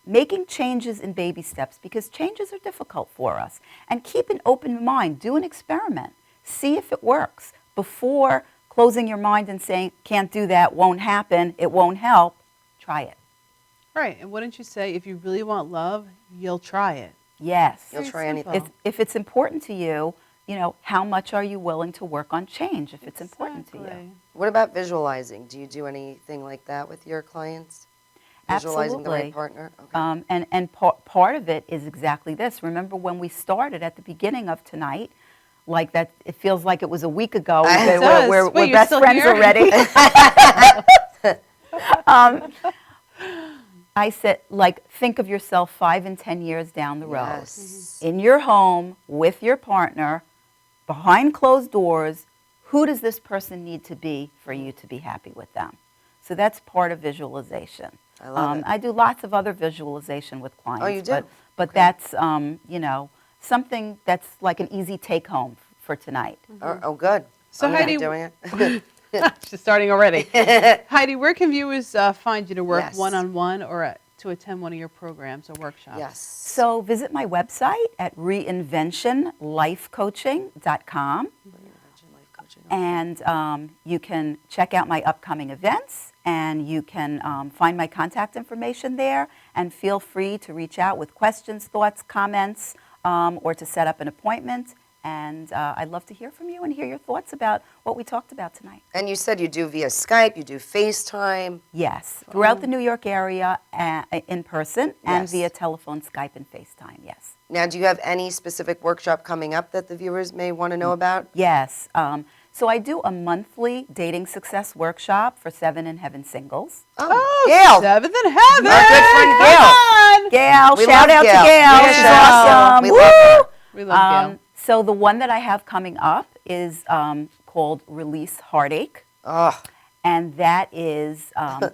making changes in baby steps, because changes are difficult for us. And keep an open mind. Do an experiment. See if it works. Before closing your mind and saying, can't do that, won't happen, it won't help, try it. Right. And wouldn't you say, if you really want love, you'll try it? Yes. You'll try simple. anything. If it's important to you, how much are you willing to work on change if it's important to you? Exactly. What about visualizing? Do you do anything like that with your clients? Visualizing the right partner? Okay. And part of it is exactly this. Remember when we started at the beginning of tonight, like that, it feels like it was a week ago. It does. We're Wait, you're best still friends here? already. I said, think of yourself 5 and 10 years down the road. Yes. In your home, with your partner, behind closed doors. Who does this person need to be for you to be happy with them? So that's part of visualization. I love it. I do lots of other visualization with clients. Oh, you do? But Okay. that's, something that's like an easy take home for tonight. Oh, good. So I'm gonna be Heidi- doing it. She's starting already. Heidi, where can viewers find you to work Yes. one-on-one or to attend one of your programs or workshops? Yes. So visit my website at reinventionlifecoaching.com. And you can check out my upcoming events, and you can find my contact information there, and feel free to reach out with questions, thoughts, comments, or to set up an appointment. And I'd love to hear from you and hear your thoughts about what we talked about tonight. And you said you do via Skype, you do FaceTime. Yes, throughout the New York area in person and Yes. via telephone, Skype, and FaceTime, yes. Now, do you have any specific workshop coming up that the viewers may want to know about? Yes. So I do a monthly dating success workshop for 7 in Heaven singles. Oh, Gail. Seventh in heaven. Our good friend Gail. Come on. Gail, We shout love out Gail. to Gail. Yeah, She's shout out to Gail. awesome. We Woo! love her. We love Gail. So the one that I have coming up is called Release Heartache. Oh, And that is, I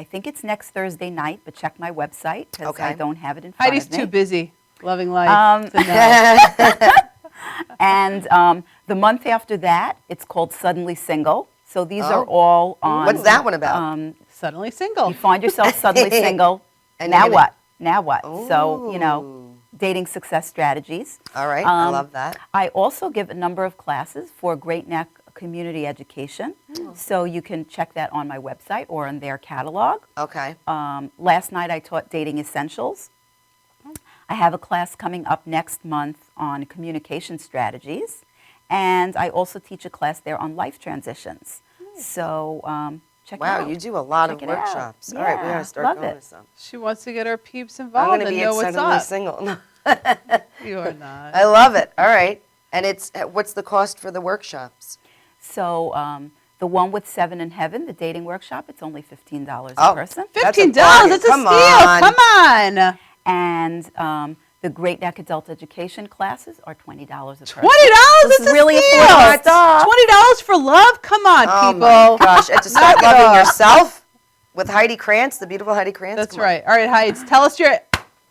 think it's next Thursday night, but check my website because Okay. I don't have it in front Heidi's of me. too busy loving life to know. And the month after that, it's called Suddenly Single. So these are Oh. all on. What's that one about? Suddenly single. You find yourself suddenly single. And Now you're gonna- what? Now what? So, Ooh. dating success strategies. All right, I love that. I also give a number of classes for Great Neck Community Education. So you can check that on my website or on their catalog. Okay. Last night I taught Dating Essentials. I have a class coming up next month on communication strategies. And I also teach a class there on life transitions. So check it out. Wow, you do a lot Check of it out. workshops. All right, we Yeah, gotta start love going it. to some. She wants to get her peeps I'm involved going to and be know what's suddenly up. single. You are not. I love it. All right. And what's the cost for the workshops? So the one with 7 in Heaven, the dating workshop, it's only $15 a Oh. person. That's a $15. bargain. That's a Come steal. on. Come on. And the Great Neck Adult Education classes are $20 a person. $20. This That's is really a steal. affordable stuff. $20 for love. Come on, Oh people. my gosh. And to start Knock it loving off. yourself with Heidi Krantz, the beautiful Heidi Krantz. That's Come on. right. All right, Heidi, tell us your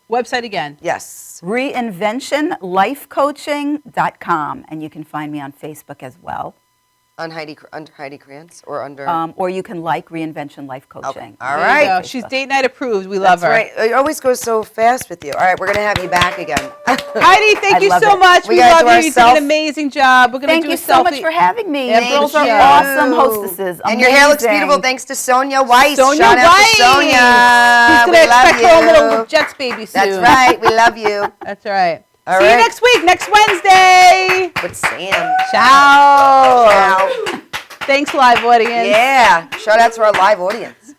website again. Yes. Reinventionlifecoaching.com. And you can find me on Facebook as well. Under Heidi Krantz or under? Or you can like Reinvention Life Coaching. All There right. you go. She's date night approved. We love That's her. right. It always goes so fast with you. All right, we're going to have you back again. Heidi, thank I you love so it. much. We We gotta love do you. You our did an amazing job. We're going Thank to do you a so much selfie. for having me. Thank You girls are you. awesome hostesses. And your hair looks Amazing. beautiful thanks to Sonia Weiss. Sonia Shout out Weiss. to Sonia. She's We going to love expect her own you. little Jets baby soon. That's right. We love you. That's all right. All See you right. next week, next Wednesday. With Sam. Ciao. Ciao. Thanks, live audience. Yeah. Shout out to our live audience.